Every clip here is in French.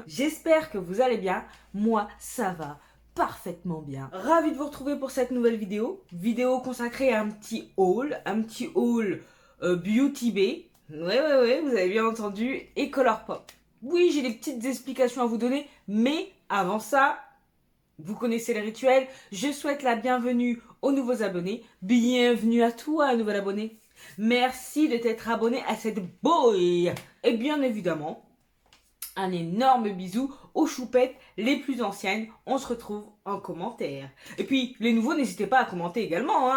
J'espère que vous allez bien. Moi, ça va parfaitement bien. Ravi de vous retrouver pour cette nouvelle vidéo. Vidéo consacrée à un petit haul Beauty Bay. Ouais, vous avez bien entendu. Et Colourpop. Oui, j'ai des petites explications à vous donner, mais avant ça, vous connaissez les rituels. Je souhaite la bienvenue aux nouveaux abonnés. Bienvenue à toi, un nouvel abonné. Merci de t'être abonné à cette boy. Et bien évidemment, un énorme bisou aux choupettes les plus anciennes. On se retrouve en commentaire. Et puis, les nouveaux, n'hésitez pas à commenter également.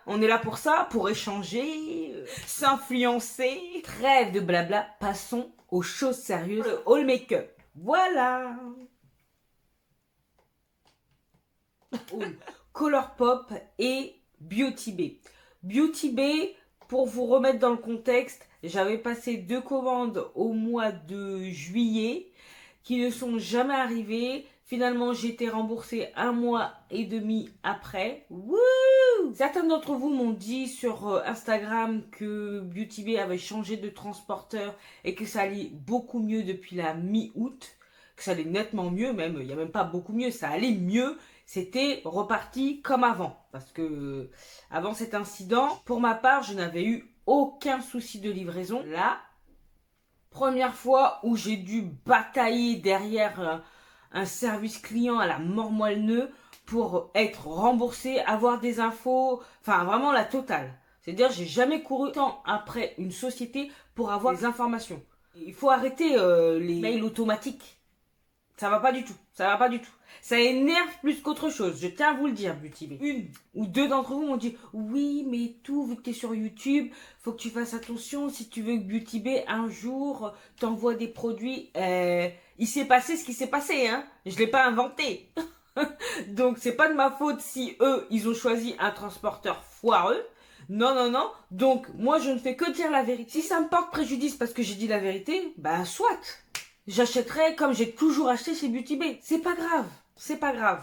On est là pour ça, pour échanger, s'influencer. Trêve de blabla, passons aux choses sérieuses. Le haul make-up. Voilà. Colourpop et Beauty Bay. Beauty Bay, pour vous remettre dans le contexte, j'avais passé 2 commandes au mois de juillet qui ne sont jamais arrivées. Finalement, j'ai été remboursée 1 mois et demi après. Wouh! Certains d'entre vous m'ont dit sur Instagram que Beauty Bay avait changé de transporteur et que ça allait beaucoup mieux depuis la mi-août. Que ça allait nettement mieux, même, il n'y a même pas beaucoup mieux, ça allait mieux. C'était reparti comme avant. Parce que avant cet incident, pour ma part, je n'avais eu aucun souci de livraison. La première fois où j'ai dû batailler derrière un service client à la mort moelle-neu pour être remboursé, avoir des infos, enfin vraiment la totale. C'est-à-dire, j'ai jamais couru tant après une société pour avoir des informations. Il faut arrêter les mails automatiques. Ça va pas du tout. Ça va pas du tout. Ça énerve plus qu'autre chose. Je tiens à vous le dire, Beauty Bay. 1 ou 2 d'entre vous m'ont dit oui, mais tout, vu que t'es sur YouTube, faut que tu fasses attention si tu veux que Beauty Bay un jour t'envoie des produits. Il s'est passé ce qui s'est passé, hein. Je l'ai pas inventé. Donc c'est pas de ma faute si eux, ils ont choisi un transporteur foireux. Non. Donc moi, je ne fais que dire la vérité. Si ça me porte préjudice parce que j'ai dit la vérité, bah soit. J'achèterai comme j'ai toujours acheté chez Beauty Bay. C'est pas grave. C'est pas grave.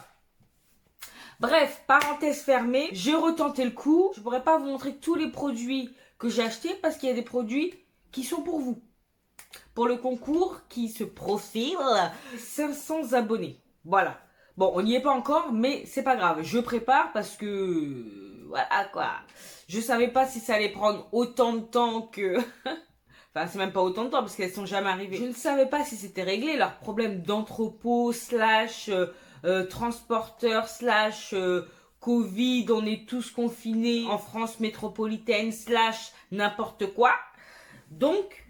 Bref, parenthèse fermée, j'ai retenté le coup. Je pourrais pas vous montrer tous les produits que j'ai achetés parce qu'il y a des produits qui sont pour vous. Pour le concours qui se profile, 500 abonnés. Voilà. Bon, on n'y est pas encore, mais c'est pas grave. Je prépare parce que... Voilà quoi. Je savais pas si ça allait prendre autant de temps que... Enfin, c'est même pas autant de temps parce qu'elles sont jamais arrivées. Je ne savais pas si c'était réglé leur problème d'entrepôt / transporteur / Covid. On est tous confinés en France métropolitaine / n'importe quoi. Donc,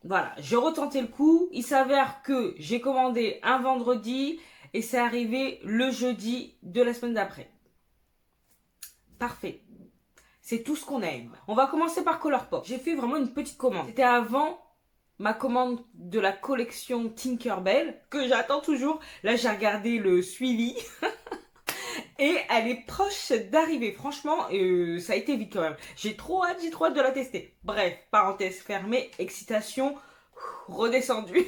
voilà, j'ai retenté le coup. Il s'avère que j'ai commandé un vendredi et c'est arrivé le jeudi de la semaine d'après. Parfait. C'est tout ce qu'on aime. On va commencer par Colourpop. J'ai fait vraiment une petite commande. C'était avant ma commande de la collection Tinkerbell, que j'attends toujours. Là, j'ai regardé le suivi. Et elle est proche d'arriver. Franchement, ça a été vite quand même. J'ai trop hâte de la tester. Bref, parenthèse fermée, excitation redescendue.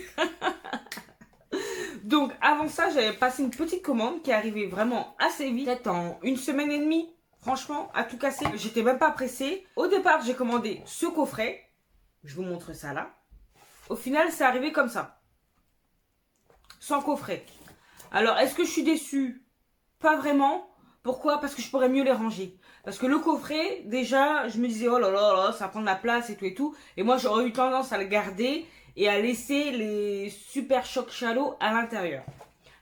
Donc, avant ça, j'avais passé une petite commande qui est arrivée vraiment assez vite. Peut-être en 1 semaine et demie. Franchement, à tout casser. J'étais même pas pressée. Au départ, j'ai commandé ce coffret. Je vous montre ça là. Au final, c'est arrivé comme ça. Sans coffret. Alors, est-ce que je suis déçue? Pas vraiment. Pourquoi? Parce que je pourrais mieux les ranger. Parce que le coffret, déjà, je me disais, oh là là, ça prend de la place et tout et tout. Et moi, j'aurais eu tendance à le garder et à laisser les Super Shock Shallow à l'intérieur.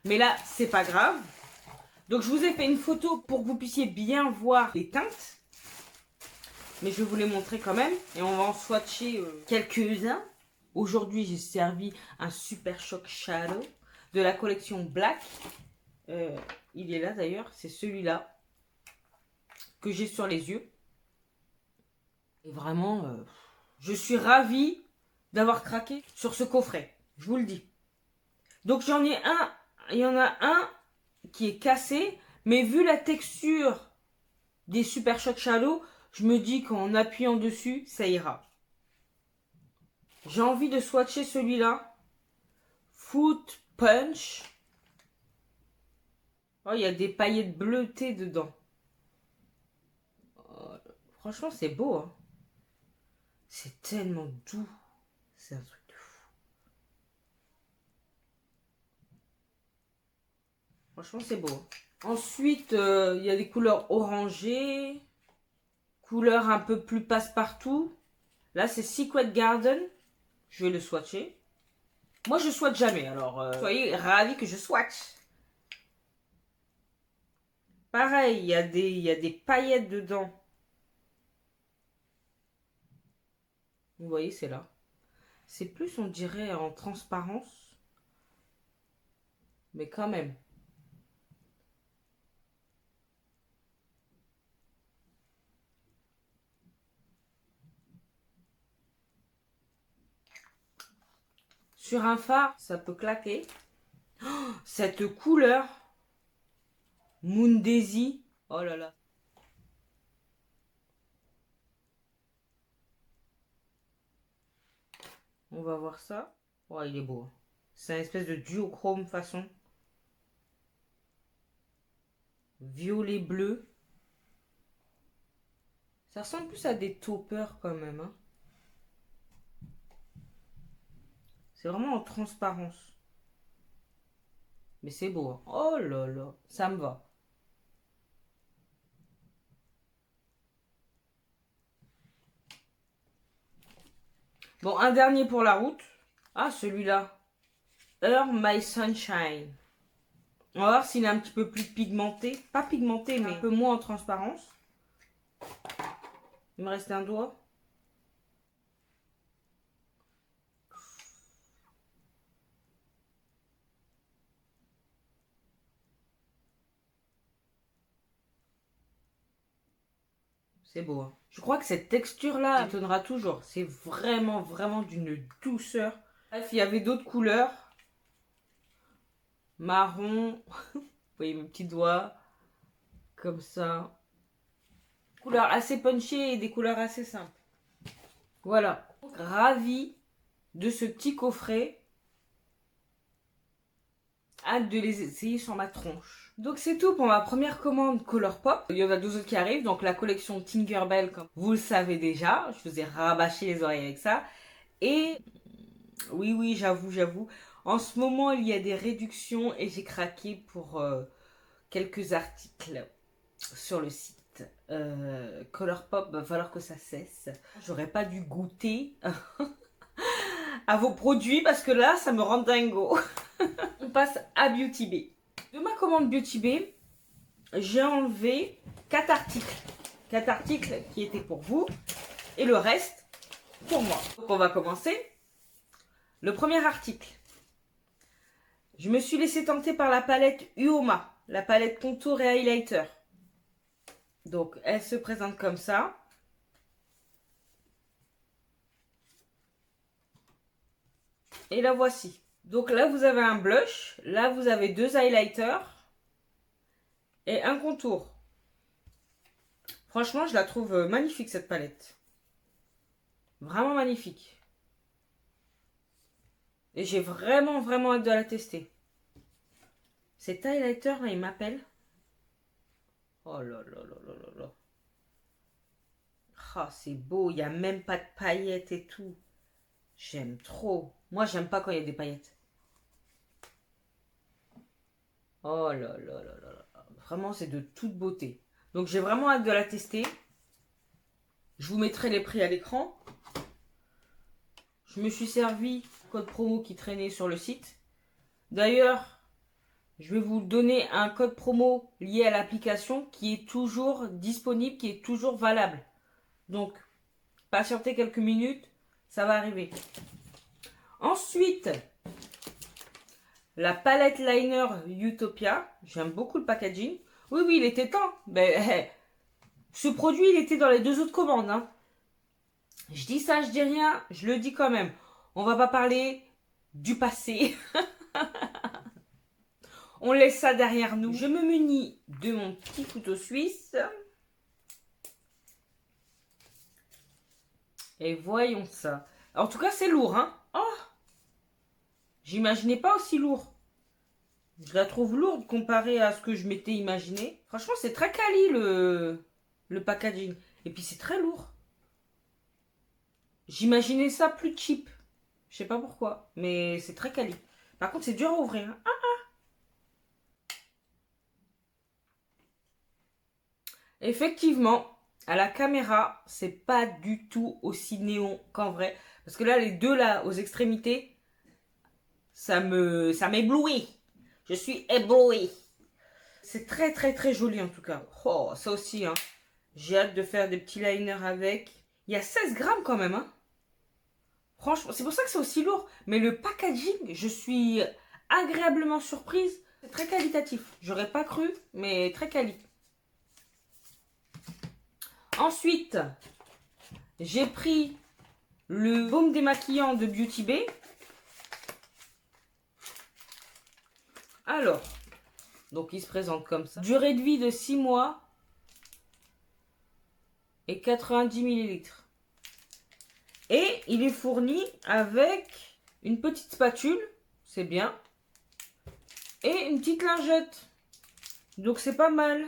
Mais là, c'est pas grave. Donc, je vous ai fait une photo pour que vous puissiez bien voir les teintes. Mais je vais vous les montrer quand même. Et on va en swatcher quelques-uns. Aujourd'hui, j'ai servi un Super Shock Shadow de la collection Black. Il est là d'ailleurs, c'est celui-là que j'ai sur les yeux. Et vraiment, je suis ravie d'avoir craqué sur ce coffret. Je vous le dis. Donc j'en ai un, il y en a un qui est cassé, mais vu la texture des Super Shock Shadow, je me dis qu'en appuyant dessus, ça ira. J'ai envie de swatcher celui-là. Foot Punch. Oh, il y a des paillettes bleutées dedans. Oh, franchement, c'est beau. Hein. C'est tellement doux. C'est un truc de fou. Franchement, c'est beau. Ensuite, il y a des couleurs orangées. Couleurs un peu plus passe-partout. Là, c'est Secret Garden. Je vais le swatcher. Moi, je swatch jamais, alors soyez ravis que je swatch. Pareil, il y a des paillettes dedans. Vous voyez, c'est là. C'est plus, on dirait, en transparence. Mais quand même. Sur un fard, ça peut claquer. Oh, cette couleur. Moon Daisy. Oh là là. On va voir ça. Oh, il est beau. C'est un espèce de duochrome façon. Violet bleu. Ça ressemble plus à des taupeurs quand même. Hein. C'est vraiment en transparence. Mais c'est beau. Hein. Oh là là. Ça me va. Bon, un dernier pour la route. Ah, celui-là. Earn My Sunshine. On va voir s'il est un petit peu plus pigmenté. Pas pigmenté, mais un peu moins en transparence. Il me reste un doigt. C'est beau. Hein. Je crois que cette texture-là étonnera toujours. C'est vraiment, vraiment d'une douceur. Bref, il y avait d'autres couleurs. Marron. Vous voyez mes petits doigts. Comme ça. Couleurs assez punchées et des couleurs assez simples. Voilà. Ravi de ce petit coffret. Hâte de les essayer sur ma tronche. Donc c'est tout pour ma première commande Colourpop. Il y en a deux autres qui arrivent. Donc la collection Tinkerbell, comme vous le savez déjà. Je vous ai rabâché les oreilles avec ça. Et oui, j'avoue. En ce moment, il y a des réductions et j'ai craqué pour quelques articles sur le site. Colourpop, va falloir que ça cesse. J'aurais pas dû goûter à vos produits parce que là, ça me rend dingo. On passe à Beauty Bay. De ma commande Beauty Bay, j'ai enlevé 4 articles. 4 articles qui étaient pour vous et le reste pour moi. Donc on va commencer. Le premier article. Je me suis laissé tenter par la palette Uoma, la palette contour et highlighter. Donc elle se présente comme ça. Et la voici. Donc là, vous avez un blush. Là, vous avez 2 highlighters. Et un contour. Franchement, je la trouve magnifique, cette palette. Vraiment magnifique. Et j'ai vraiment hâte de la tester. Cet highlighter, là, il m'appelle. Oh là là. Ah, c'est beau. Il n'y a même pas de paillettes et tout. J'aime trop. Moi, j'aime pas quand il y a des paillettes. Oh là. Vraiment, c'est de toute beauté. Donc, j'ai vraiment hâte de la tester. Je vous mettrai les prix à l'écran. Je me suis servi code promo qui traînait sur le site. D'ailleurs, je vais vous donner un code promo lié à l'application qui est toujours disponible, qui est toujours valable. Donc, patientez quelques minutes, ça va arriver. Ensuite, la palette liner Utopia. J'aime beaucoup le packaging. Oui, il était temps. Mais, ce produit, il était dans les 2 autres commandes. Hein. Je dis ça, je dis rien, je le dis quand même. On va pas parler du passé. On laisse ça derrière nous. Je me munis de mon petit couteau suisse. Et voyons ça. En tout cas, c'est lourd, hein. Oh, j'imaginais pas aussi lourd. Je la trouve lourde comparée à ce que je m'étais imaginé. Franchement, c'est très quali le packaging. Et puis, c'est très lourd. J'imaginais ça plus cheap. Je sais pas pourquoi, mais c'est très quali. Par contre, c'est dur à ouvrir. Hein. Effectivement, à la caméra, c'est pas du tout aussi néon qu'en vrai. Parce que là, les deux là, aux extrémités, ça m'éblouit. Je suis ébloui. C'est très très très joli en tout cas. Oh, ça aussi, hein. J'ai hâte de faire des petits liners avec. Il y a 16 grammes quand même, hein. Franchement, c'est pour ça que c'est aussi lourd. Mais le packaging, je suis agréablement surprise. C'est très qualitatif. J'aurais pas cru, mais très quali. Ensuite, j'ai pris le baume démaquillant de Beauty Bay. Alors, donc il se présente comme ça. Durée de vie de 6 mois et 90 millilitres. Et il est fourni avec une petite spatule, c'est bien, et une petite lingette. Donc c'est pas mal.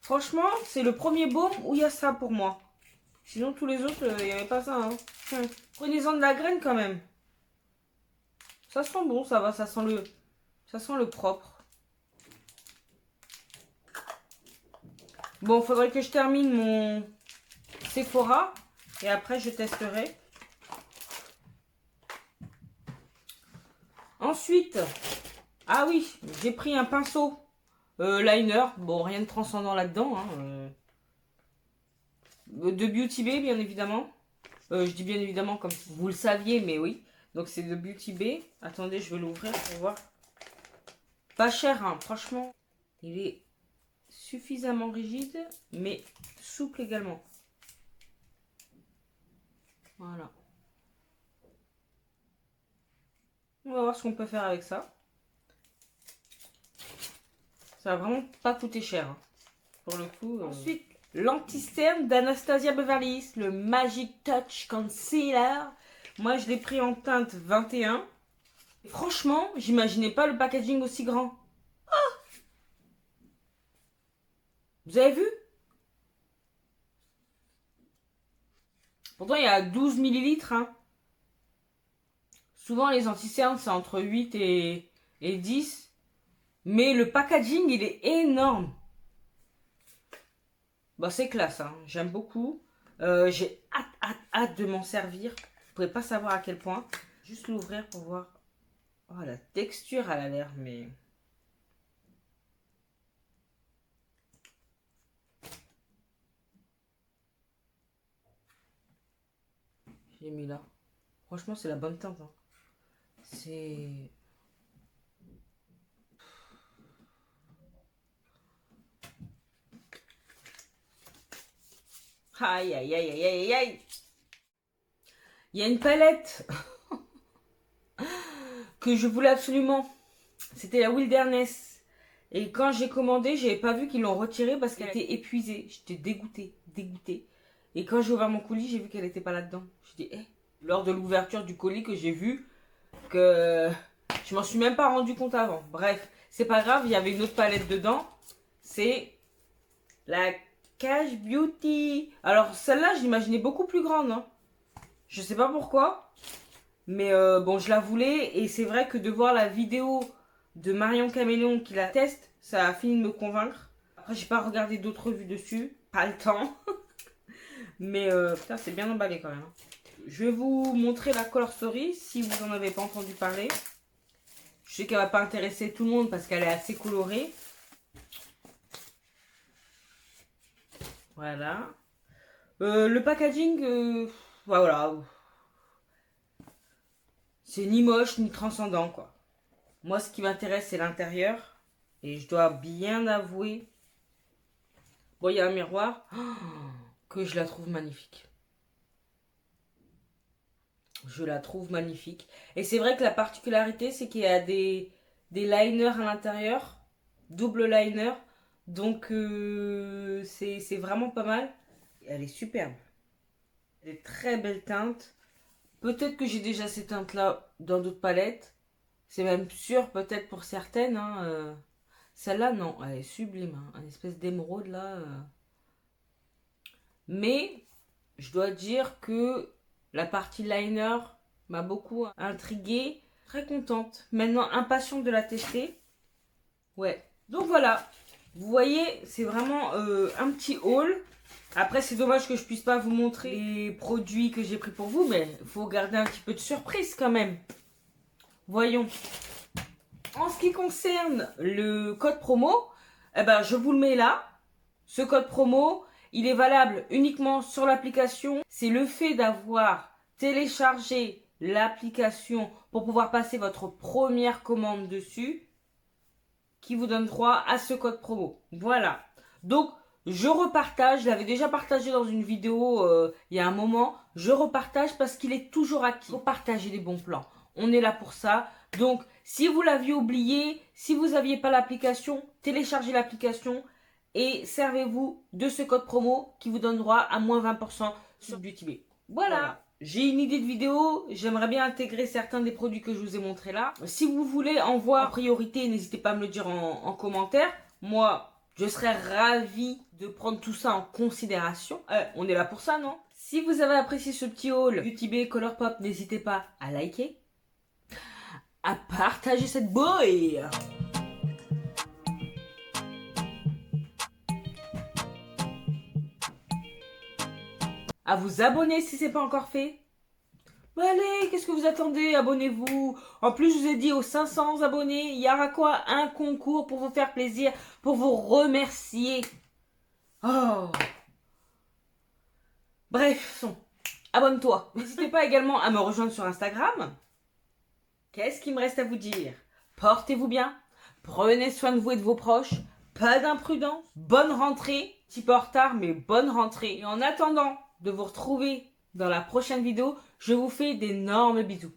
Franchement, c'est le premier baume où il y a ça pour moi. Sinon, tous les autres, il n'y avait pas ça. Hein. Prenez-en de la graine quand même. Ça sent bon, ça va, ça sent le propre. Bon, faudrait que je termine mon Sephora et après je testerai. Ensuite, ah oui, j'ai pris un pinceau liner. Bon, rien de transcendant là-dedans. Hein, de Beauty Bay, bien évidemment. Je dis bien évidemment comme si vous le saviez, mais oui. Donc c'est de Beauty Bay. Attendez, je vais l'ouvrir pour voir. Pas cher, hein, franchement. Il est suffisamment rigide, mais souple également. Voilà. On va voir ce qu'on peut faire avec ça. Ça va vraiment pas coûter cher. Hein. Pour le coup. Ensuite, l'anti-cerne d'Anastasia Beverly Hills, le Magic Touch Concealer. Moi, je l'ai pris en teinte 21. Franchement, j'imaginais pas le packaging aussi grand. Oh, vous avez vu? Pourtant, il y a 12 millilitres. Hein. Souvent, les anti-cernes, c'est entre 8 et 10. Mais le packaging, il est énorme. Bah, c'est classe, hein. J'aime beaucoup. J'ai hâte de m'en servir. Vous pouvez pas savoir à quel point. Juste l'ouvrir pour voir. Oh, la texture, elle a l'air, mais... J'ai mis là. Franchement, c'est la bonne teinte. Hein. C'est... Aïe, aïe, aïe, aïe, aïe, aïe. Il y a une palette que je voulais absolument. C'était la Wilderness. Et quand j'ai commandé, j'avais pas vu qu'ils l'ont retirée parce qu'elle était épuisée. J'étais dégoûtée. Et quand j'ai ouvert mon colis, j'ai vu qu'elle n'était pas là-dedans. Je dis, lors de l'ouverture du colis que j'ai vu que je m'en suis même pas rendu compte avant. Bref, c'est pas grave, il y avait une autre palette dedans. C'est la Cash Beauty. Alors celle-là, je l'imaginais beaucoup plus grande. Hein. Je sais pas pourquoi. Mais bon, je la voulais. Et c'est vrai que de voir la vidéo de Marion Caméléon qui la teste, ça a fini de me convaincre. Après, j'ai pas regardé d'autres revues dessus. Pas le temps. Mais putain, c'est bien emballé quand même. Je vais vous montrer la Color Story si vous en avez pas entendu parler. Je sais qu'elle va pas intéresser tout le monde parce qu'elle est assez colorée. Voilà. Le packaging, voilà. C'est ni moche ni transcendant, quoi. Moi, ce qui m'intéresse, c'est l'intérieur. Et je dois bien avouer... Bon, il y a un miroir. Que je la trouve magnifique. Je la trouve magnifique. Et c'est vrai que la particularité, c'est qu'il y a des liners à l'intérieur. Double liner. Donc, c'est vraiment pas mal. Elle est superbe. Des très belles teintes. Peut-être que j'ai déjà ces teintes-là dans d'autres palettes. C'est même sûr, peut-être pour certaines. Hein, celle-là, non. Elle est sublime. Hein, une espèce d'émeraude, là. Mais, je dois dire que la partie liner m'a beaucoup intriguée. Très contente. Maintenant, impatiente de la tester. Ouais. Donc, voilà. Vous voyez, c'est vraiment un petit haul. Après, c'est dommage que je puisse pas vous montrer les produits que j'ai pris pour vous, mais il faut garder un petit peu de surprise quand même. Voyons. En ce qui concerne le code promo, eh ben, je vous le mets là. Ce code promo, il est valable uniquement sur l'application. C'est le fait d'avoir téléchargé l'application pour pouvoir passer votre première commande dessus qui vous donne droit à ce code promo. Voilà. Donc, je repartage. Je l'avais déjà partagé dans une vidéo il y a un moment. Je repartage parce qu'il est toujours actif. Il faut partager les bons plans. On est là pour ça. Donc, si vous l'aviez oublié, si vous n'aviez pas l'application, téléchargez l'application et servez-vous de ce code promo qui vous donne droit à moins 20% sur BeautyBay. Voilà. J'ai une idée de vidéo, j'aimerais bien intégrer certains des produits que je vous ai montrés là. Si vous voulez en voir en priorité, n'hésitez pas à me le dire en commentaire. Moi, je serais ravie de prendre tout ça en considération. On est là pour ça, non? Si vous avez apprécié ce petit haul BeautyBay Colourpop, n'hésitez pas à liker, à partager cette boy, à vous abonner si ce n'est pas encore fait. Bah allez, qu'est-ce que vous attendez? Abonnez-vous. En plus, je vous ai dit aux 500 abonnés, il y aura quoi? Un concours pour vous faire plaisir, pour vous remercier. Oh. Bref, abonne-toi. N'hésitez pas également à me rejoindre sur Instagram. Qu'est-ce qu'il me reste à vous dire? Portez-vous bien. Prenez soin de vous et de vos proches. Pas d'imprudence. Bonne rentrée. Petit peu en retard, mais bonne rentrée. Et en attendant de vous retrouver dans la prochaine vidéo, je vous fais d'énormes bisous.